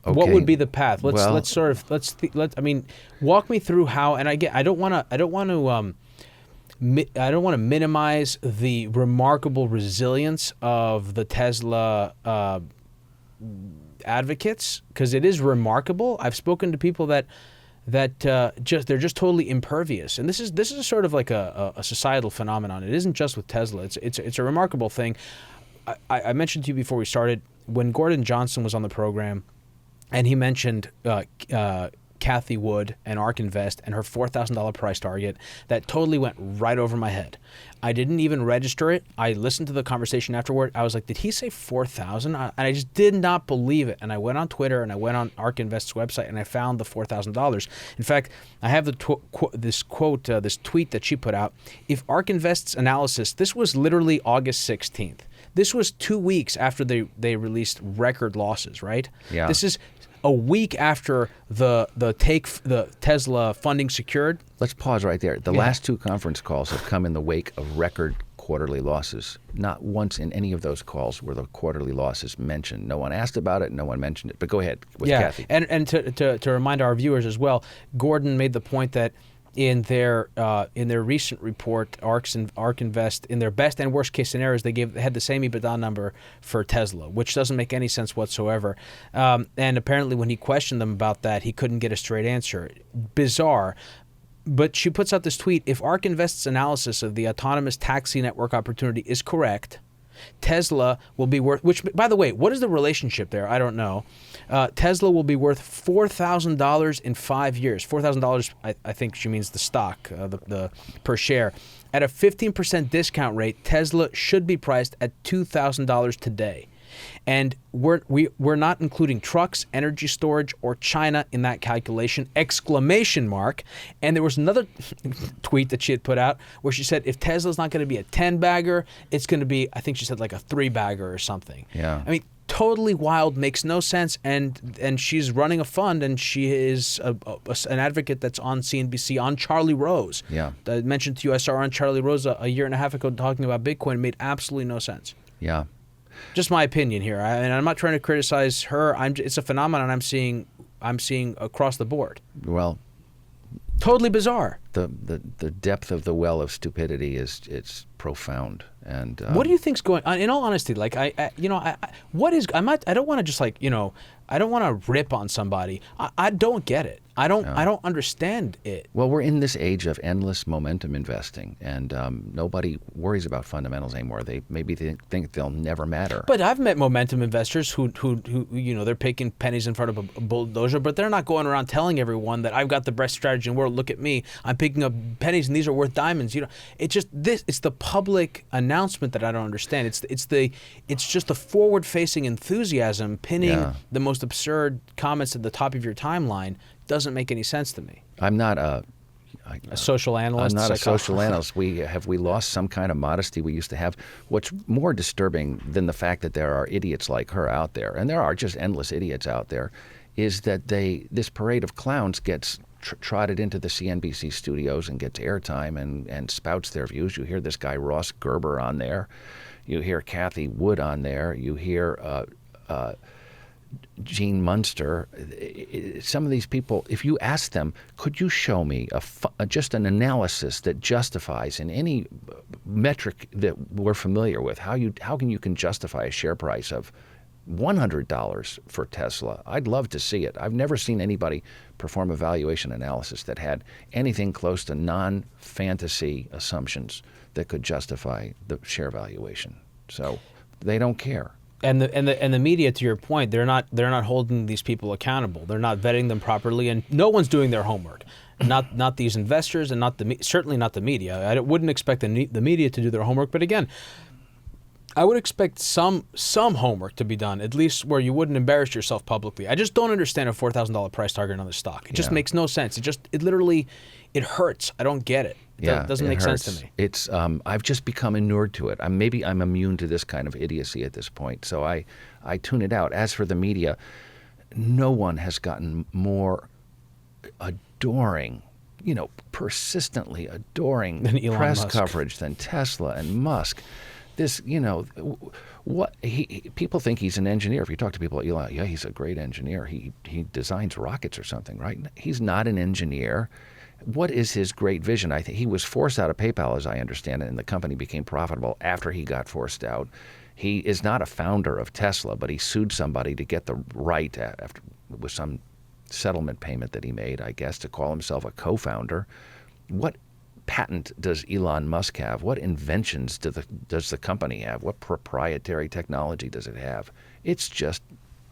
Okay. What would be the path? Let's walk me through how. And I don't want to minimize the remarkable resilience of the Tesla advocates, because it is remarkable. I've spoken to people that they're just totally impervious, and this is sort of like a societal phenomenon. It isn't just with Tesla. It's a remarkable thing. I mentioned to you before we started, when Gordon Johnson was on the program, and he mentioned Kathy Wood and ARK Invest and her $4,000 price target that totally went right over my head. I didn't even register it. I listened to the conversation afterward. I was like, did he say 4,000? And I just did not believe it. And I went on Twitter and I went on ARK Invest's website and I found the $4,000. In fact, I have this tweet that she put out. If ARK Invest's analysis, this was literally August 16th. This was 2 weeks after they released record losses, right? Yeah. This is a week after the Tesla funding secured. Let's pause right there. The last two conference calls have come in the wake of record quarterly losses. Not once in any of those calls were the quarterly losses mentioned. No one asked about it. No one mentioned it. But go ahead with Kathy. And to remind our viewers as well, Gordon made the point that in their recent report, ARK Invest, in their best and worst case scenarios, they had the same EBITDA number for Tesla, which doesn't make any sense whatsoever. And apparently, when he questioned them about that, he couldn't get a straight answer. Bizarre. But she puts out this tweet: if ARK Invest's analysis of the autonomous taxi network opportunity is correct, Tesla will be worth, which, by the way, what is the relationship there? I don't know. Tesla will be worth $4,000 in 5 years. $4,000, I think she means the stock, the per share. At a 15% discount rate, Tesla should be priced at $2,000 today. And we're not including trucks, energy storage, or China in that calculation, ! And there was another tweet that she had put out where she said if Tesla's not going to be a 10-bagger, it's going to be, I think she said, like a 3-bagger or something. Yeah. I mean, totally wild, makes no sense. And she's running a fund, and she is an advocate that's on CNBC, on Charlie Rose. Yeah. I mentioned to you, I saw her on Charlie Rose a year and a half ago talking about Bitcoin. It made absolutely no sense. Yeah. Just my opinion here, and I'm not trying to criticize her. It's a phenomenon I'm seeing across the board. Well, totally bizarre. The depth of the well of stupidity is profound. And what do you think's going on? In all honesty, like I don't want to just I don't want to rip on somebody. I don't get it. I don't understand it. Well, we're in this age of endless momentum investing, and nobody worries about fundamentals anymore. They maybe think they'll never matter. But I've met momentum investors who they're picking pennies in front of a bulldozer, but they're not going around telling everyone that I've got the best strategy in the world. Look at me. I'm picking up pennies, and these are worth diamonds. It's the public announcement that I don't understand. It's just the forward-facing enthusiasm pinning the most absurd comments at the top of your timeline. Doesn't make any sense to me. I'm not a social analyst. I'm not a social analyst. We lost some kind of modesty we used to have. What's more disturbing than the fact that there are idiots like her out there, and there are just endless idiots out there, is that this parade of clowns gets trotted into the CNBC studios and gets airtime and spouts their views. You hear this guy Ross Gerber on there. You hear Kathy Wood on there. You hear Gene Munster. Some of these people, if you ask them, could you show me just an analysis that justifies in any metric that we're familiar with, how can you justify a share price of $100 for Tesla? I'd love to see it. I've never seen anybody perform a valuation analysis that had anything close to non-fantasy assumptions that could justify the share valuation. So they don't care. And the media, to your point, they're not holding these people accountable. They're not vetting them properly, and no one's doing their homework. Not these investors, and certainly not the media. I wouldn't expect the media to do their homework, but again, I would expect some homework to be done, at least where you wouldn't embarrass yourself publicly. I just don't understand a $4,000 price target on the stock. It just makes no sense. It literally hurts. I don't get it. It doesn't make sense to me. It's I've just become inured to it. Maybe I'm immune to this kind of idiocy at this point, so I tune it out. As for the media, no one has gotten more adoring, persistently adoring press coverage than Tesla and Musk. This, people think he's an engineer. If you talk to people at Elon, he's a great engineer. He designs rockets or something, right? He's not an engineer. What is his great vision? I think he was forced out of PayPal, as I understand it, and the company became profitable after he got forced out. He is not a founder of Tesla, but he sued somebody to get the right, with some settlement payment that he made, I guess, to call himself a co-founder. What patent does Elon Musk have? What inventions does the company have? What proprietary technology does it have? It's just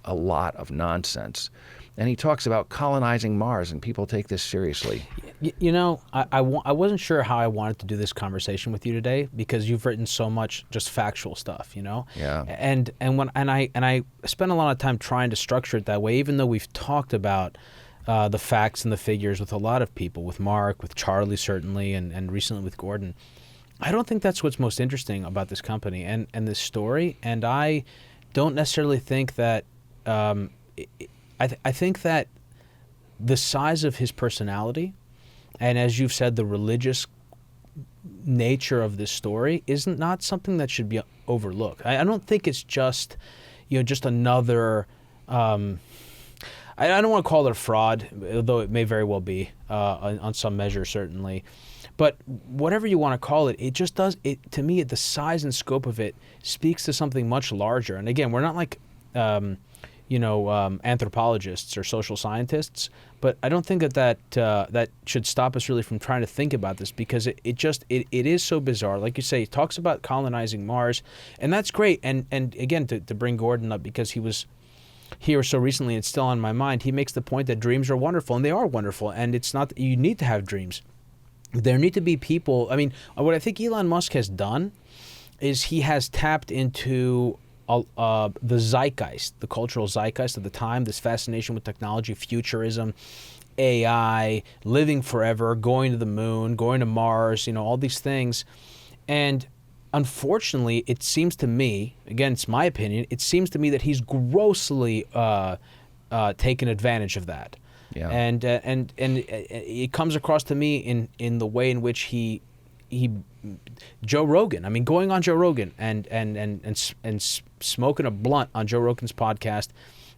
a lot of nonsense. And he talks about colonizing Mars, and people take this seriously. I wasn't sure how I wanted to do this conversation with you today because you've written so much just factual stuff, Yeah. And I spent a lot of time trying to structure it that way, even though we've talked about the facts and the figures with a lot of people, with Mark, with Charlie certainly, and recently with Gordon. I don't think that's what's most interesting about this company and this story. And I don't necessarily think that. I think that the size of his personality, and as you've said, the religious nature of this story is not something that should be overlooked. I don't think it's just, just another. I don't want to call it a fraud, although it may very well be on some measure, certainly. But whatever you want to call it, it just does. To me, the size and scope of it speaks to something much larger. And again, we're not like. Anthropologists or social scientists, but I don't think that should stop us really from trying to think about this because it is so bizarre. Like you say, he talks about colonizing Mars, and that's great. And again, to bring Gordon up because he was here so recently and it's still on my mind, he makes the point that dreams are wonderful, and they are wonderful, and it's not that you need to have dreams. There need to be people. I mean, what I think Elon Musk has done is he has tapped into the zeitgeist, the cultural zeitgeist of the time, this fascination with technology, futurism, AI, living forever, going to the moon, going to Mars, all these things. And unfortunately, it seems to me, again, it's my opinion, it seems to me that he's grossly taken advantage of that. Yeah. And it comes across to me in the way in which he Joe Rogan. I mean, going on Joe Rogan and smoking a blunt on Joe Rogan's podcast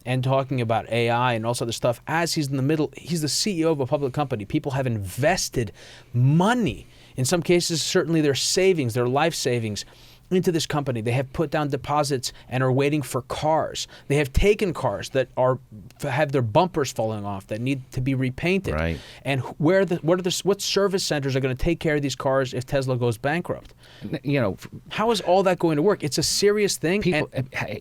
and talking about AI and all this other stuff as he's in the middle. He's the CEO of a public company. People have invested money, in some cases, certainly their savings, their life savings, into this company. They have put down deposits and are waiting for cars. They have taken cars that have their bumpers falling off that need to be repainted. Right. And what service centers are going to take care of these cars if Tesla goes bankrupt? How is all that going to work? It's a serious thing.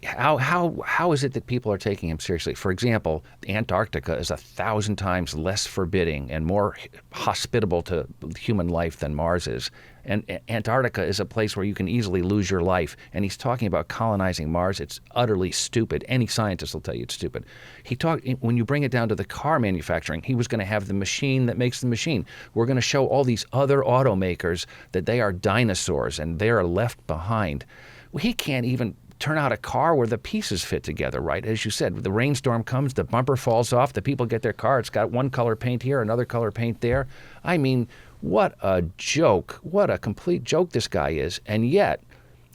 How is it that people are taking him seriously? For example, Antarctica is 1,000 times less forbidding and more hospitable to human life than Mars is. And Antarctica is a place where you can easily lose your life. And he's talking about colonizing Mars. It's utterly stupid. Any scientist will tell you it's stupid. When you bring it down to the car manufacturing, he was going to have the machine that makes the machine. We're going to show all these other automakers that they are dinosaurs and they are left behind. He can't even turn out a car where the pieces fit together, right? As you said, the rainstorm comes, the bumper falls off, the people get their car, it's got one color paint here, another color paint there. I mean, what a joke. What a complete joke this guy is. And yet,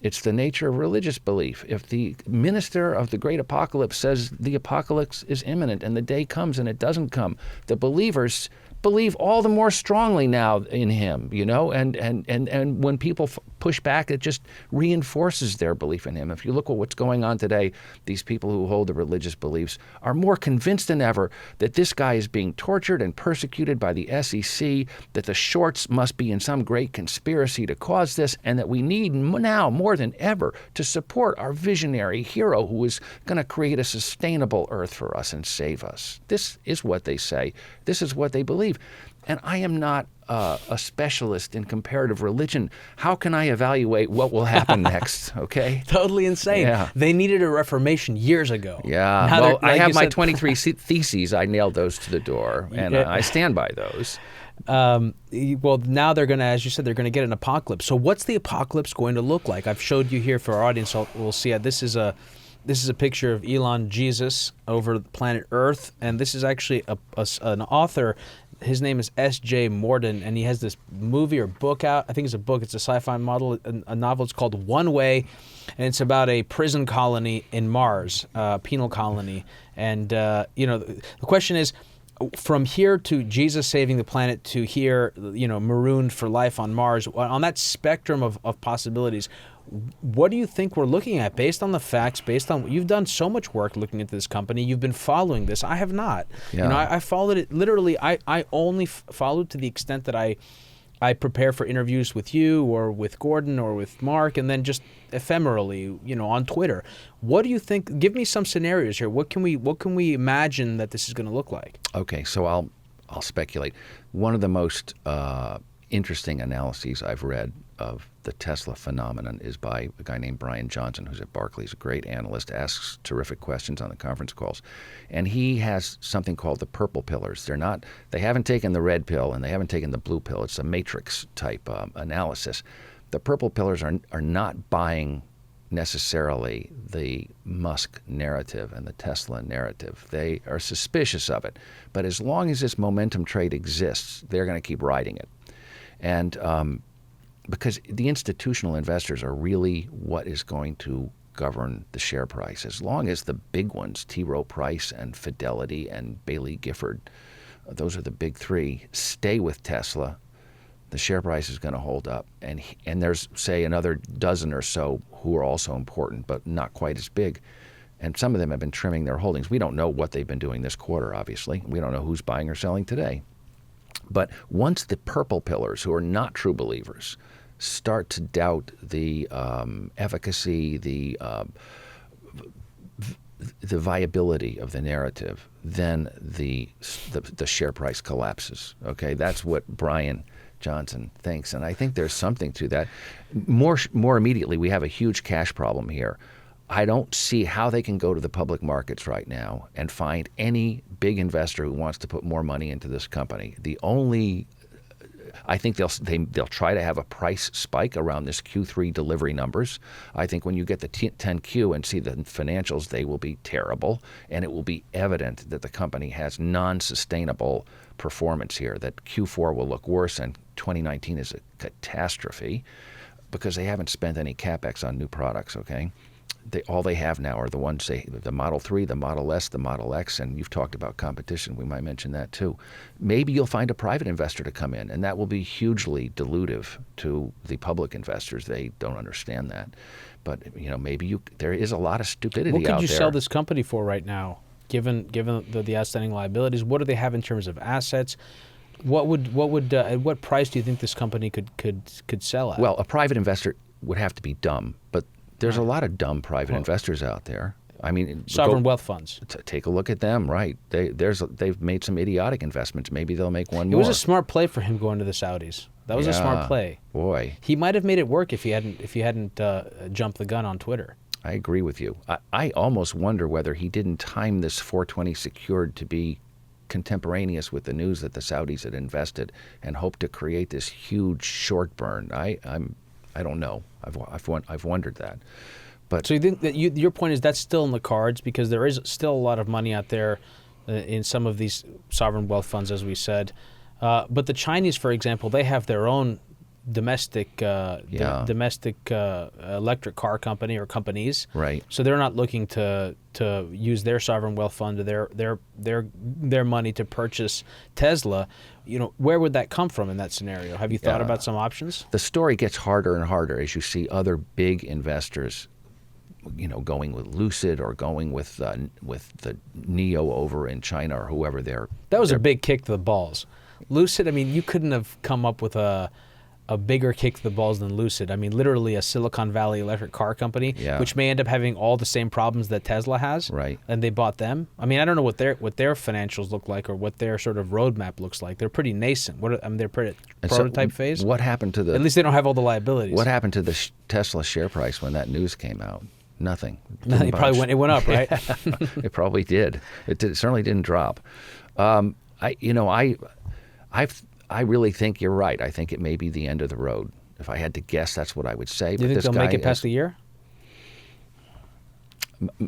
it's the nature of religious belief. If the minister of the great apocalypse says the apocalypse is imminent and the day comes and it doesn't come, the believers believe all the more strongly now in him, and when people push back, it just reinforces their belief in him. If you look at what's going on today, these people who hold the religious beliefs are more convinced than ever that this guy is being tortured and persecuted by the SEC, that the shorts must be in some great conspiracy to cause this, and that we need now more than ever to support our visionary hero who is going to create a sustainable earth for us and save us. This is what they say. This is what they believe. And I am not a specialist in comparative religion. How can I evaluate what will happen next? Okay. Totally insane. Yeah. They needed a reformation years ago. Yeah. Now well, I have my said, 23 theses. I nailed those to the door, and I stand by those. Well, now they're going to, as you said, they're going to get an apocalypse. So what's the apocalypse going to look like? I've showed you here for our audience. We'll see it. This is a picture of Elon Jesus over planet Earth, and this is actually an author. His name is S.J. Morden, and he has this movie or book out. I think it's a book. It's a sci-fi novel. It's called One Way, and it's about a prison colony in Mars, penal colony. And the question is, from here to Jesus saving the planet to here, marooned for life on Mars, on that spectrum of possibilities, what do you think we're looking at based on the facts, based on you've done so much work looking into this company, you've been following this. I have not. Yeah. I followed it literally. I only followed to the extent that I I prepare for interviews with you or with Gordon or with Mark, and then just ephemerally, on Twitter. What do you think? Give me some scenarios here. What can we imagine that this is going to look like? Okay, so I'll speculate. One of the most interesting analyses I've read of the Tesla phenomenon is by a guy named Brian Johnson, who's at Barclays, a great analyst, asks terrific questions on the conference calls. And he has something called the purple pillars. They haven't taken the red pill and they haven't taken the blue pill. It's a matrix type analysis. The purple pillars are not buying necessarily the Musk narrative and the Tesla narrative. They are suspicious of it. But as long as this momentum trade exists, they're going to keep riding it. And because the institutional investors are really what is going to govern the share price. As long as the big ones, T. Rowe Price and Fidelity and Bailey Gifford, those are the big three, stay with Tesla, the share price is going to hold up. And there's, say, another dozen or so who are also important, but not quite as big. And some of them have been trimming their holdings. We don't know what they've been doing this quarter, obviously. We don't know who's buying or selling today. But once the purple pillars, who are not true believers, start to doubt the efficacy, the viability of the narrative, then the share price collapses. Okay, that's what Brian Johnson thinks, and I think there's something to that. More immediately, we have a huge cash problem here. I don't see how they can go to the public markets right now and find any big investor who wants to put more money into this company. I think they'll try to have a price spike around this Q3 delivery numbers. I think when you get the 10Q and see the financials, they will be terrible, and it will be evident that the company has non-sustainable performance here, that Q4 will look worse and 2019 is a catastrophe because they haven't spent any CapEx on new products, okay? All they have now are the ones, say, the Model 3, the Model S, the Model X, and you've talked about competition. We might mention that too. Maybe you'll find a private investor to come in, and that will be hugely dilutive to the public investors. They don't understand that. But maybe there is a lot of stupidity out there. What could you sell this company for right now, given the outstanding liabilities? What do they have in terms of assets? At what price do you think this company could sell at? Well, a private investor would have to be dumb, but there's a lot of dumb private investors out there. I mean, sovereign wealth funds. Take a look at them, right? They've made some idiotic investments. Maybe they'll make one more. It was a smart play for him going to the Saudis. That was a smart play. Boy, he might have made it work if he hadn't jumped the gun on Twitter. I agree with you. I almost wonder whether he didn't time this 420 secured to be contemporaneous with the news that the Saudis had invested and hoped to create this huge short burn. I don't know. I've wondered that. But so you think that your point is that's still in the cards because there is still a lot of money out there in some of these sovereign wealth funds, as we said. But the Chinese, for example, they have their own domestic electric car company or companies. Right. So they're not looking to use their sovereign wealth fund or their money to purchase Tesla. Where would that come from in that scenario? Have you thought about some options? The story gets harder and harder as you see other big investors, going with Lucid or going with the NIO over in China or whoever they're. That was a big kick to the balls. Lucid, I mean, you couldn't have come up with a bigger kick to the balls than Lucid. I mean, literally a Silicon Valley electric car company, which may end up having all the same problems that Tesla has. Right. And they bought them. I mean, I don't know what their financials look like or what their sort of roadmap looks like. They're pretty nascent. They're pretty prototype phase. What happened to the? At least they don't have all the liabilities. What happened to the Tesla share price when that news came out? Nothing. It went up, right? It probably did. It certainly didn't drop. I really think you're right. I think it may be the end of the road. If I had to guess, that's what I would say. Do you think they'll make it past the year?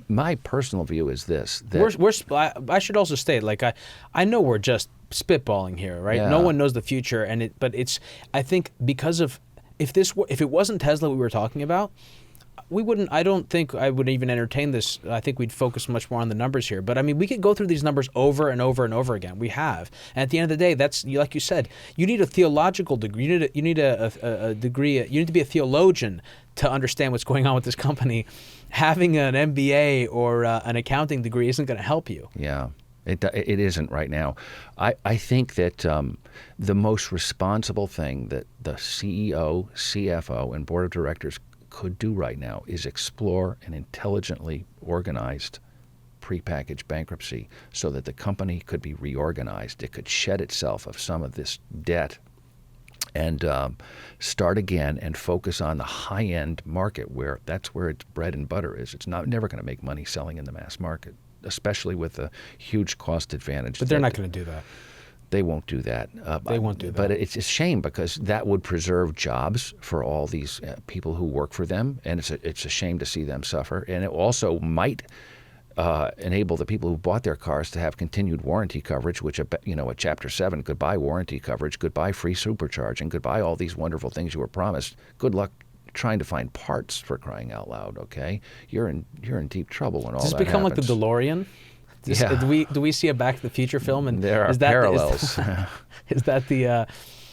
My personal view is this. That I should also state, I know we're just spitballing here, right? Yeah. No one knows the future, I think because of if it wasn't Tesla we were talking about, I don't think I would even entertain this. I think we'd focus much more on the numbers here. But I mean, we could go through these numbers over and over and over again. We have. And at the end of the day, that's, like you said, you need a theological degree. You need a degree. You need to be a theologian to understand what's going on with this company. Having an MBA or an accounting degree isn't going to help you. Yeah. It isn't right now. I think that the most responsible thing that the CEO, CFO, and board of directors could do right now is explore an intelligently organized prepackaged bankruptcy so that the company could be reorganized. It could shed itself of some of this debt and start again and focus on the high-end market where that's where its bread and butter is. It's never going to make money selling in the mass market, especially with the huge cost advantage. But they're not going to do that. They won't do that. They won't do that. But it's a shame because that would preserve jobs for all these people who work for them, and it's a shame to see them suffer. And it also might enable the people who bought their cars to have continued warranty coverage, which, a Chapter 7, goodbye warranty coverage, goodbye free supercharging, goodbye all these wonderful things you were promised. Good luck trying to find parts, for crying out loud, okay? You're in deep trouble when all that happens. Does this become like the DeLorean? Yeah. Do we see a Back to the Future film? And there are parallels. Is that the...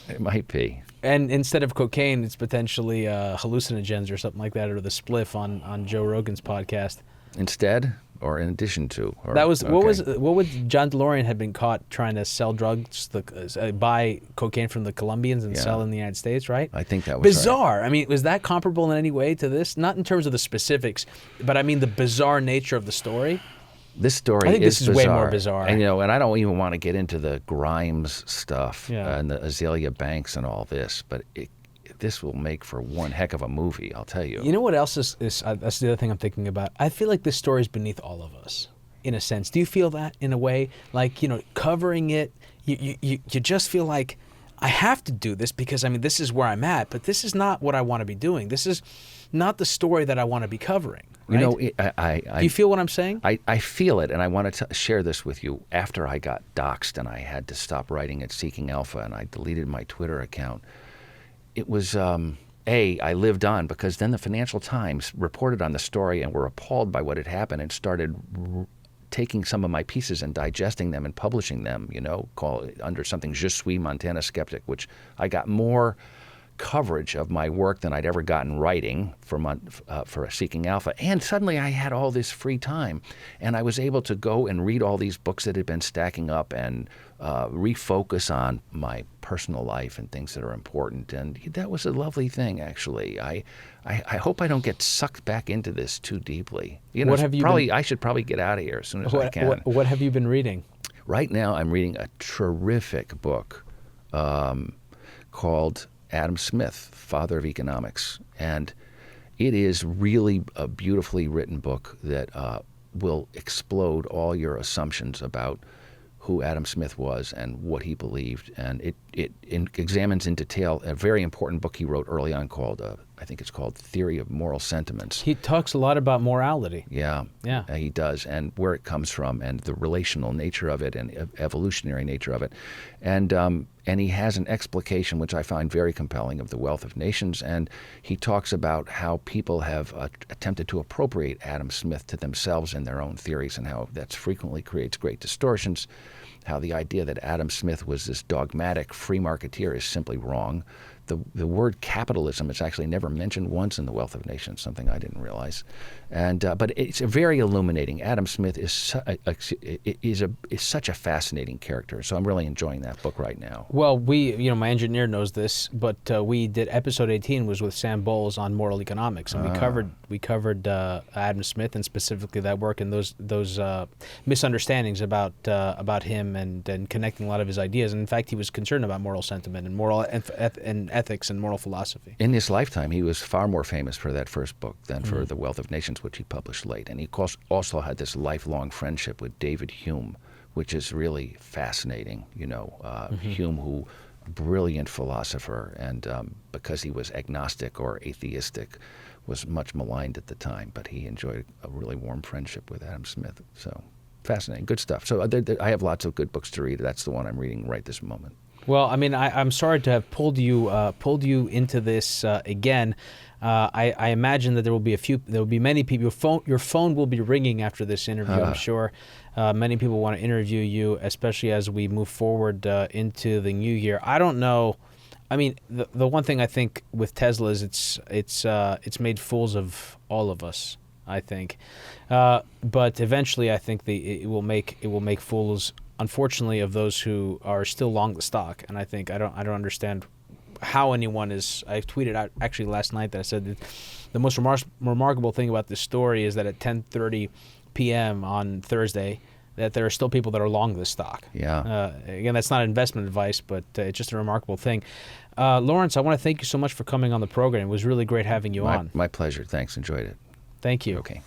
It might be. And instead of cocaine, it's potentially hallucinogens or something like that, or the spliff on Joe Rogan's podcast. Instead, or in addition to? Or, that was okay. what would John DeLorean had been caught trying to sell drugs, buy cocaine from the Colombians and sell in the United States, right? I think that was bizarre. Right. I mean, was that comparable in any way to this? Not in terms of the specifics, but I mean the bizarre nature of the story. This story I think is this is bizarre. way more bizarre. And I don't even want to get into the Grimes stuff and the Azalea Banks and all this, but this will make for one heck of a movie, I'll tell you. You know what else is that's the other thing I'm thinking about? I feel like this story is beneath all of us, in a sense. Do you feel that in a way? Like, covering it, you just feel like, I have to do this because, I mean, this is where I'm at, but this is not what I want to be doing. This is not the story that I want to be covering. Right? Do you feel what I'm saying? I feel it, and I want to share this with you. After I got doxed and I had to stop writing at Seeking Alpha and I deleted my Twitter account, it was, I lived on because then the Financial Times reported on the story and were appalled by what had happened and started taking some of my pieces and digesting them and publishing them, under something Je suis Montana Skeptic, which I got more coverage of my work than I'd ever gotten writing for Seeking Alpha. And suddenly I had all this free time, and I was able to go and read all these books that had been stacking up and refocus on my personal life and things that are important. And that was a lovely thing, actually. I hope I don't get sucked back into this too deeply. I should probably get out of here as soon as I can. What have you been reading? Right now I'm reading a terrific book called Adam Smith, Father of Economics. And it is really a beautifully written book that will explode all your assumptions about who Adam Smith was and what he believed. And it examines in detail a very important book he wrote early on called, I think it's called Theory of Moral Sentiments. He talks a lot about morality. Yeah, he does, and where it comes from and the relational nature of it and evolutionary nature of it. And he has an explication, which I find very compelling, of the wealth of nations. And he talks about how people have attempted to appropriate Adam Smith to themselves in their own theories and how that frequently creates great distortions, how the idea that Adam Smith was this dogmatic free marketeer is simply wrong. The word capitalism is actually never mentioned once in The Wealth of Nations, something I didn't realize. But it's very illuminating. Adam Smith is such a fascinating character. So I'm really enjoying that book right now. Well, my engineer knows this, but we did episode 18 was with Sam Bowles on moral economics, and we covered Adam Smith and specifically that work and those misunderstandings about him and connecting a lot of his ideas. And in fact, he was concerned about moral sentiment and moral and ethics and moral philosophy. In his lifetime, he was far more famous for that first book than for The Wealth of Nations, which he published late. And he also had this lifelong friendship with David Hume, which is really fascinating. Hume, who brilliant philosopher, and because he was agnostic or atheistic, was much maligned at the time, but he enjoyed a really warm friendship with Adam Smith. So fascinating, good stuff. So I have lots of good books to read. That's the one I'm reading right this moment. Well, I mean, I'm sorry to have pulled you into this again. I imagine that there will be many people. Your phone will be ringing after this interview. I'm sure many people want to interview you, especially as we move forward into the new year. I don't know. I mean, the one thing I think with Tesla is it's made fools of all of us. I think. But eventually, I think it will make fools, unfortunately, of those who are still long the stock. And I think I don't understand how anyone is. I tweeted out actually last night that I said that the most remarkable thing about this story is that at 10:30 p.m. on Thursday, that there are still people that are long this stock. Yeah. Again, that's not investment advice, but it's just a remarkable thing. Lawrence, I want to thank you so much for coming on the program. It was really great having you on. My pleasure. Thanks. Enjoyed it. Thank you. Okay.